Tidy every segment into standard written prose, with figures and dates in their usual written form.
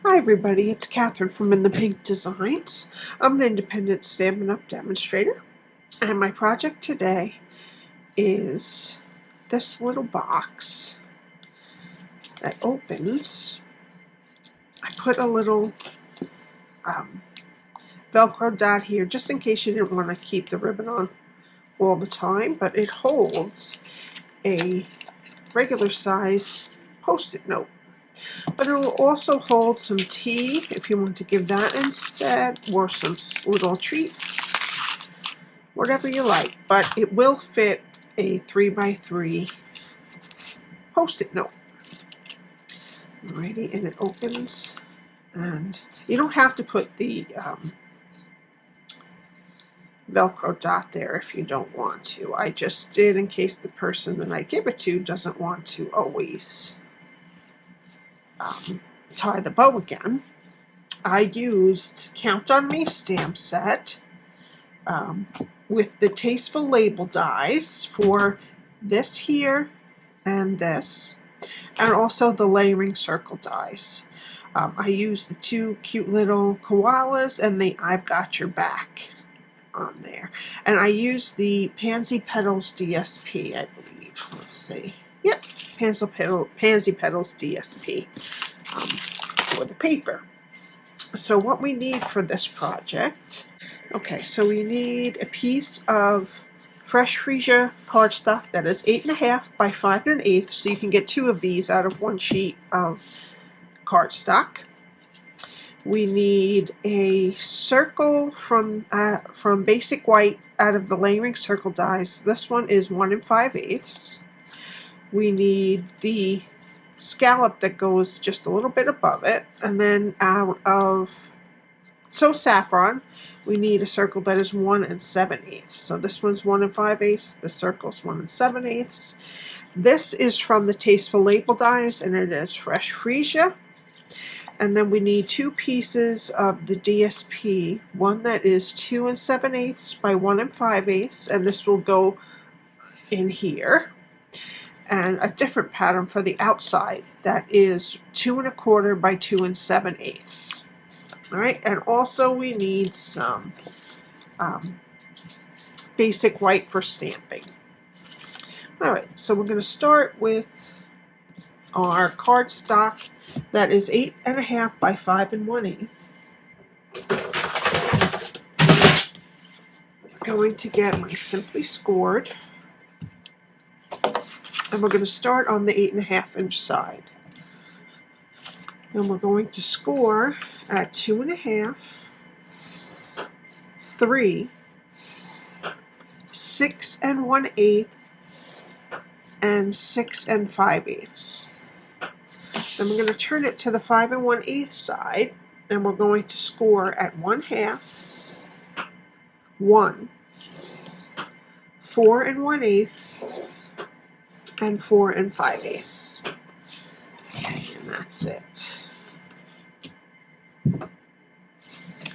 Hi everybody, it's Catherine from In the Pink Designs. I'm an independent Stampin' Up demonstrator, and my project today is this little box that opens. I put a little Velcro dot here just in case you didn't want to keep the ribbon on all the time, but it holds a regular size Post-it note. But it will also hold some tea if you want to give that instead, or some little treats, whatever you like. But it will fit a 3x3 Post-it note. Alrighty, and it opens, and you don't have to put the Velcro dot there if you don't want to. I just did in case the person that I give it to doesn't want to always tie the bow again. I used Count on Me stamp set with the Tasteful Label dies for this here and this, and also the layering circle dies. I used the two cute little koalas and the I've Got Your Back on there. And I used the Pansy Petals DSP, I believe. Let's see. Yep, Pansy Petals DSP for the paper. So what we need for this project, okay, so we need a piece of fresh Freesia cardstock that is 8.5 by 5 1/8, so you can get 2 of these out of 1 sheet of cardstock. We need a circle from Basic White out of the layering circle dies. This one is 1 5/8. We need the scallop that goes just a little bit above it, and then out of Saffron we need a circle that is 1 7/8. So this one's 1 5/8, the circle's 1 7/8. This is from the Tasteful Label dies, and it is fresh Freesia. And then we need 2 pieces of the DSP, one that is 2 7/8 by 1 5/8, and this will go in here. And a different pattern for the outside that is 2 1/4 by 2 7/8. Alright, and also we need some Basic White for stamping. Alright, so we're going to start with our cardstock that is 8.5 by 5 1/8. I'm going to get my Simply Scored. And we're going to start on the 8.5 inch side. And we're going to score at 2.5, 3, 6 1/8, and 6 5/8. Then we're going to turn it to the 5 1/8 side, and we're going to score at 1/2, 1, 4 1/8, and 4 5/8. Okay, and that's it.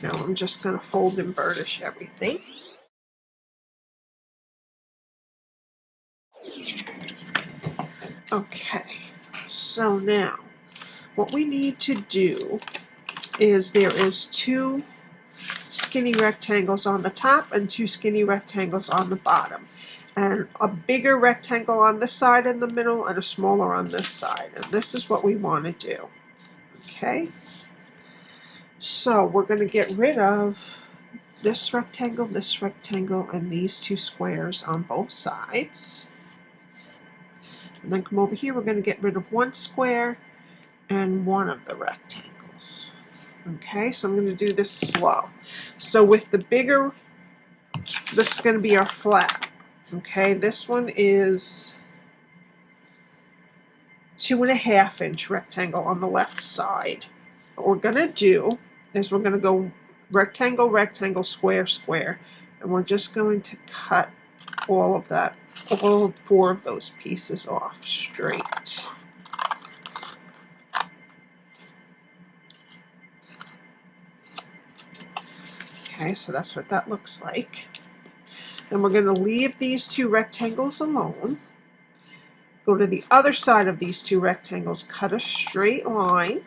Now I'm just going to fold and burnish everything. Okay, so now what we need to do is there is 2 skinny rectangles on the top and 2 skinny rectangles on the bottom, and a bigger rectangle on this side in the middle and a smaller on this side, and this is what we want to do. Okay, so we're going to get rid of this rectangle, and these 2 squares on both sides. And then come over here, we're going to get rid of 1 square and 1 of the rectangles. Okay, so I'm going to do this slow. So with the bigger, this is going to be our flat. Okay, this one is 2.5 inch rectangle on the left side. What we're going to do is we're going to go rectangle, rectangle, square, square, and we're just going to cut all of that, all 4 of those pieces off straight. Okay, so that's what that looks like. And we're going to leave these 2 rectangles alone. Go to the other side of these two rectangles, cut a straight line.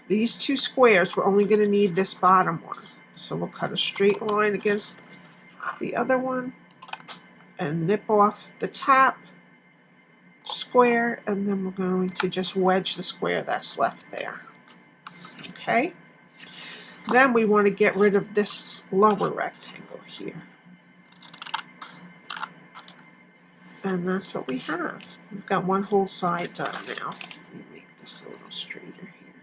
These two squares, we're only going to need this bottom one. So we'll cut a straight line against the other one and nip off the top square, and then we're going to just wedge the square that's left there. Okay? Then we want to get rid of this lower rectangle here. And that's what we have. We've got one whole side done now. Let me make this a little straighter here.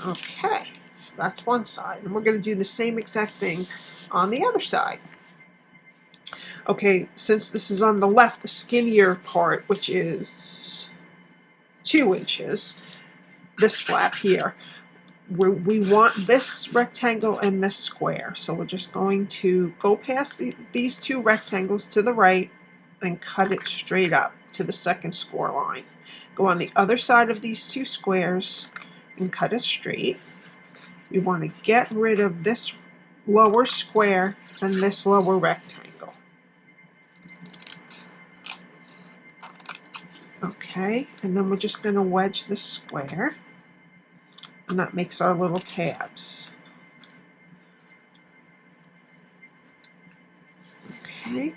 Okay, so that's one side. And we're going to do the same exact thing on the other side. Okay, since this is on the left, the skinnier part, which is 2 inches, this flap here, we want this rectangle and this square. So we're just going to go past these two rectangles to the right and cut it straight up to the second score line. Go on the other side of these two squares and cut it straight. We want to get rid of this lower square and this lower rectangle. Okay, and then we're just going to wedge the square. And that makes our little tabs. Okay,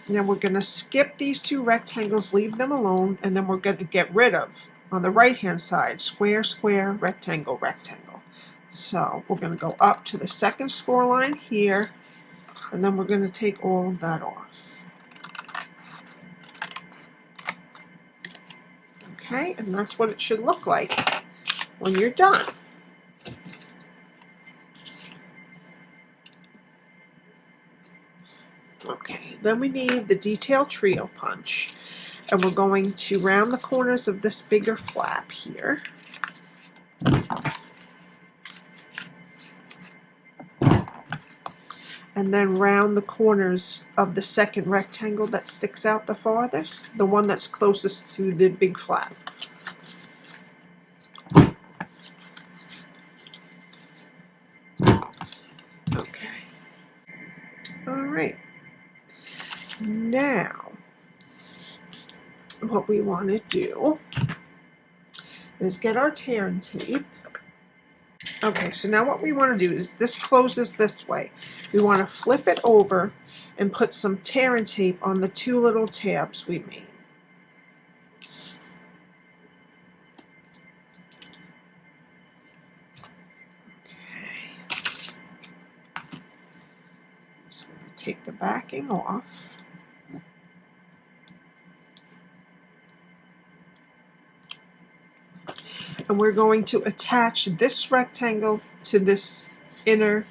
now we're going to skip these two rectangles, leave them alone, and then we're going to get rid of, on the right hand side, square, square, rectangle, rectangle. So we're going to go up to the second score line here, and then we're going to take all of that off. Okay, and that's what it should look like when you're done. Okay, then we need the detail trio punch, and we're going to round the corners of this bigger flap here. And then round the corners of the second rectangle that sticks out the farthest, the one that's closest to the big flap. Okay. All right. Now, what we want to do is get our tear and tape. Okay, so now what we want to do is this closes this way. We want to flip it over and put some tear and tape on the two little tabs we made. Okay. So take the backing off. And we're going to attach this rectangle to this inner,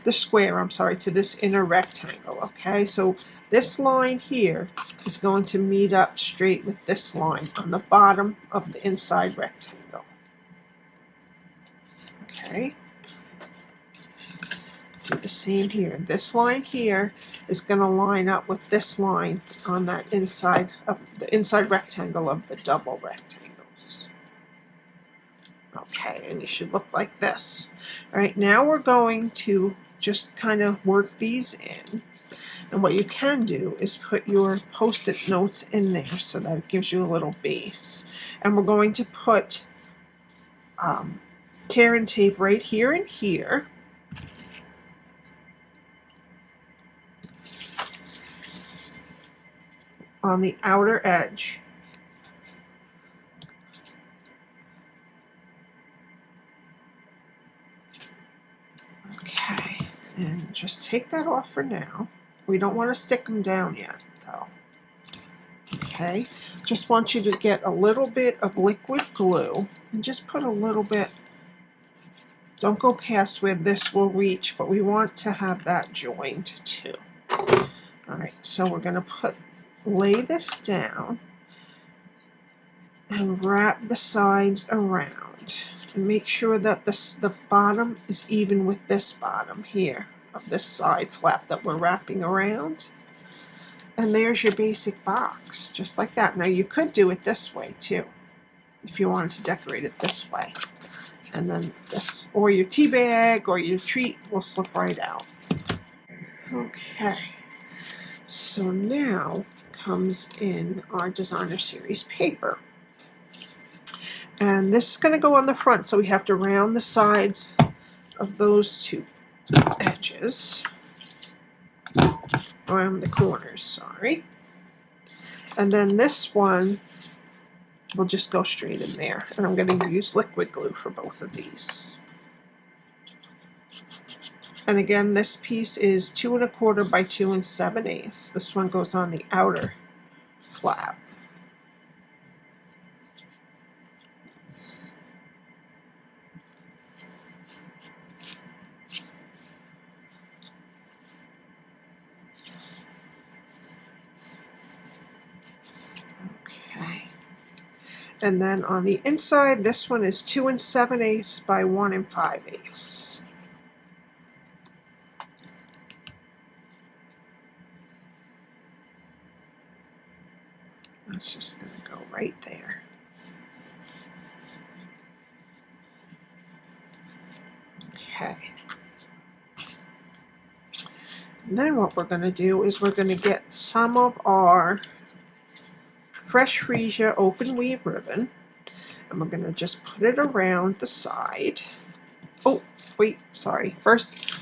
the square, I'm sorry, to this inner rectangle, okay? So this line here is going to meet up straight with this line on the bottom of the inside rectangle. Okay? Do the same here. This line here is going to line up with this line on that inside of the inside rectangle of the double rectangles. Okay, and you should look like this. All right, now we're going to just kind of work these in. And what you can do is put your Post-it notes in there so that it gives you a little base. And we're going to put tear and tape right here and here. On the outer edge. Okay, and just take that off for now. We don't want to stick them down yet, though. Okay, just want you to get a little bit of liquid glue and just put a little bit. Don't go past where this will reach, but we want to have that joined too. All right, so we're going to lay this down and wrap the sides around. And make sure that the bottom is even with this bottom here of this side flap that we're wrapping around. And there's your basic box, just like that. Now you could do it this way too, if you wanted to decorate it this way. And then this, or your tea bag or your treat will slip right out. Okay, So now comes in our designer series paper. And this is going to go on the front, so we have to round the sides of those two edges. Around the corners, sorry. And then this one will just go straight in there. And I'm going to use liquid glue for both of these. And again, this piece is 2 1/4 by 2 7/8. This one goes on the outer flap. Okay. And then on the inside, this one is 2 7/8 by 1 5/8. That's just going to go right there. Okay. And then what we're going to do is we're going to get some of our fresh Freesia open weave ribbon, and we're going to just put it around the side. Oh, wait, sorry. First,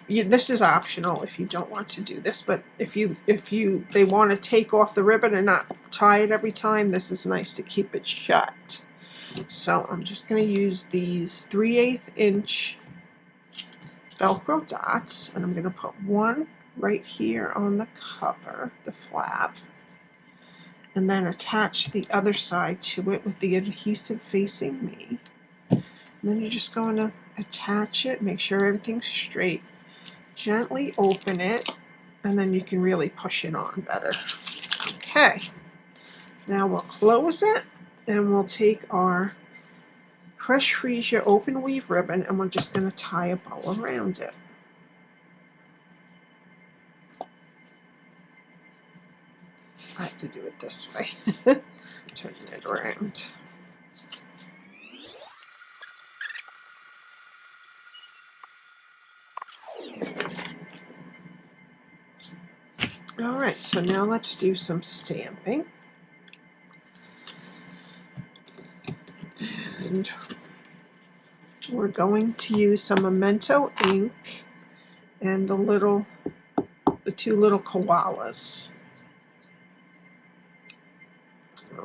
this is optional if you don't want to do this, but if they want to take off the ribbon and not tie it every time, this is nice to keep it shut. So I'm just going to use these 3/8 inch Velcro dots, and I'm going to put one right here on the cover, the flap, and then attach the other side to it with the adhesive facing me. And then you're just going to attach it, make sure everything's straight, gently open it, and then you can really push it on better. Okay, now we'll close it, and we'll take our fresh Freesia open weave ribbon, and we're just going to tie a bow around it. I have to do it this way. Turn it around. Alright, so now let's do some stamping. And we're going to use some Memento ink and the 2 little koalas.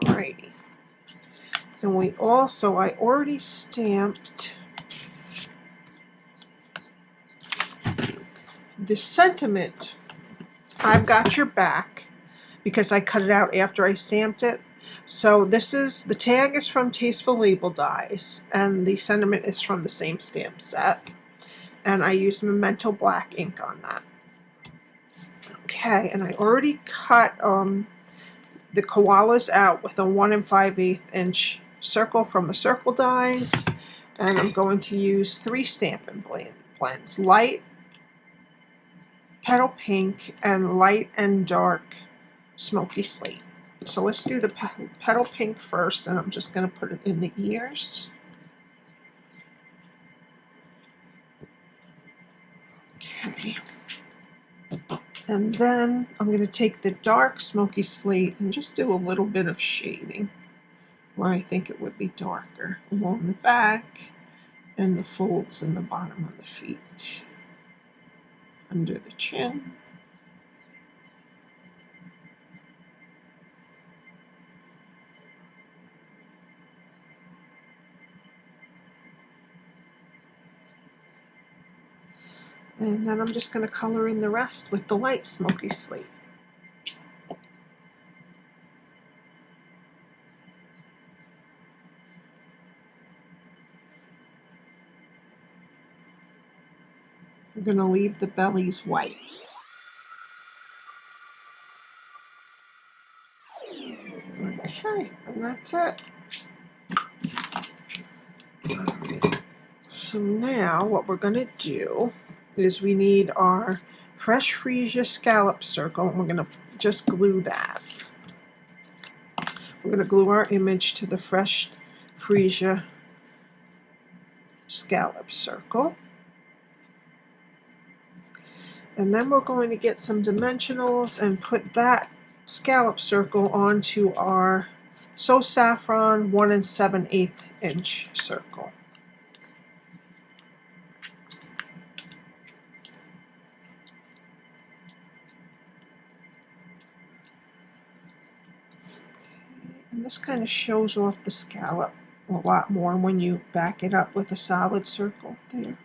Alrighty. And I already stamped the sentiment, "I've got your back," because I cut it out after I stamped it. So the tag is from Tasteful Label dies, and the sentiment is from the same stamp set. And I used Memento black ink on that. Okay, and I already cut the koalas out with a 1 5/8 inch circle from the circle dies, and I'm going to use 3 Stampin' blends, light, petal pink, and light and dark smoky slate. So let's do the petal pink first, and I'm just going to put it in the ears. Okay. And then I'm going to take the dark smoky slate and just do a little bit of shading where I think it would be darker, along the back and the folds in the bottom of the feet, under the chin. And then I'm just going to color in the rest with the light smoky slate. I'm going to leave the bellies white. Okay, and that's it. So now what we're going to do is we need our fresh Freesia scallop circle, and we're going to just glue that. We're going to glue our image to the fresh Freesia scallop circle. And then we're going to get some dimensionals and put that scallop circle onto our So Saffron 1 7/8 inch circle. And this kind of shows off the scallop a lot more when you back it up with a solid circle there.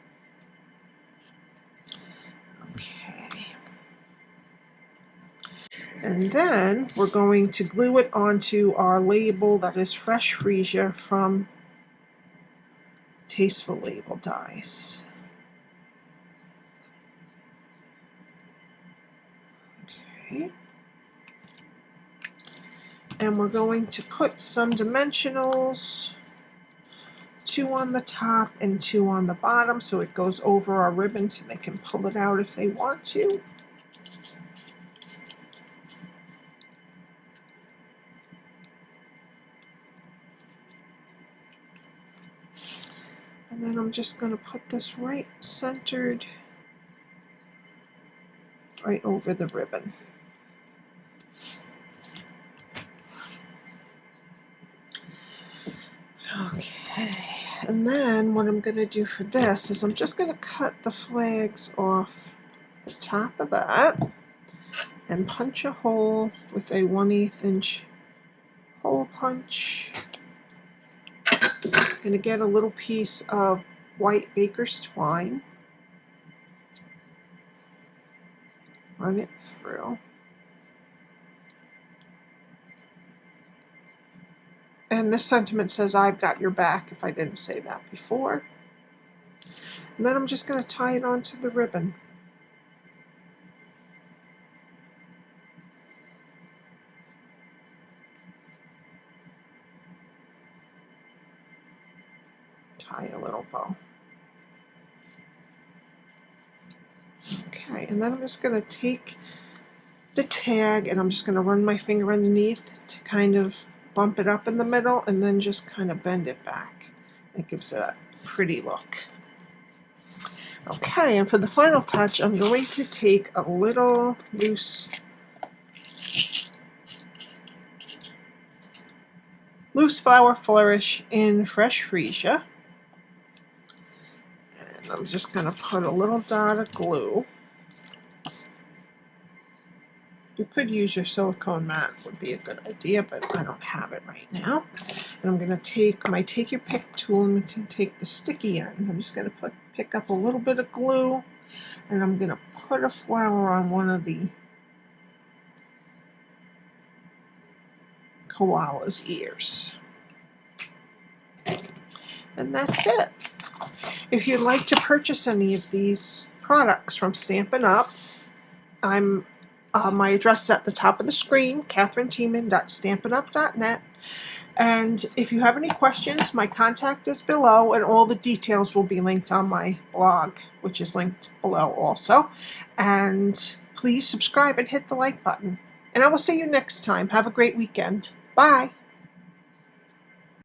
Okay. And then we're going to glue it onto our label that is Fresh Freesia from Tasteful Label dies. Okay. And we're going to put some dimensionals, 2 on the top and 2 on the bottom, so it goes over our ribbon so they can pull it out if they want to. And then I'm just going to put this right centered right over the ribbon. Okay, and then what I'm going to do for this is I'm just going to cut the flags off the top of that and punch a hole with a 1/8 inch hole punch. I'm going to get a little piece of white baker's twine, run it through. And this sentiment says, "I've got your back," if I didn't say that before. And then I'm just going to tie it onto the ribbon. Tie a little bow. Okay, and then I'm just going to take the tag and I'm just going to run my finger underneath to kind of bump it up in the middle and then just kind of bend it back. It gives it a pretty look. Okay, and for the final touch, I'm going to take a little loose flower flourish in Fresh Freesia. And I'm just going to put a little dot of glue. You could use your silicone mat, would be a good idea, but I don't have it right now. And I'm going to take my Take Your Pick tool and take the sticky end. I'm just going to pick up a little bit of glue and I'm going to put a flower on one of the koala's ears. And that's it. If you'd like to purchase any of these products from Stampin' Up, my address is at the top of the screen, cathryn.tiemann.stampinup.net. And if you have any questions, my contact is below, and all the details will be linked on my blog, which is linked below also. And please subscribe and hit the like button. And I will see you next time. Have a great weekend. Bye.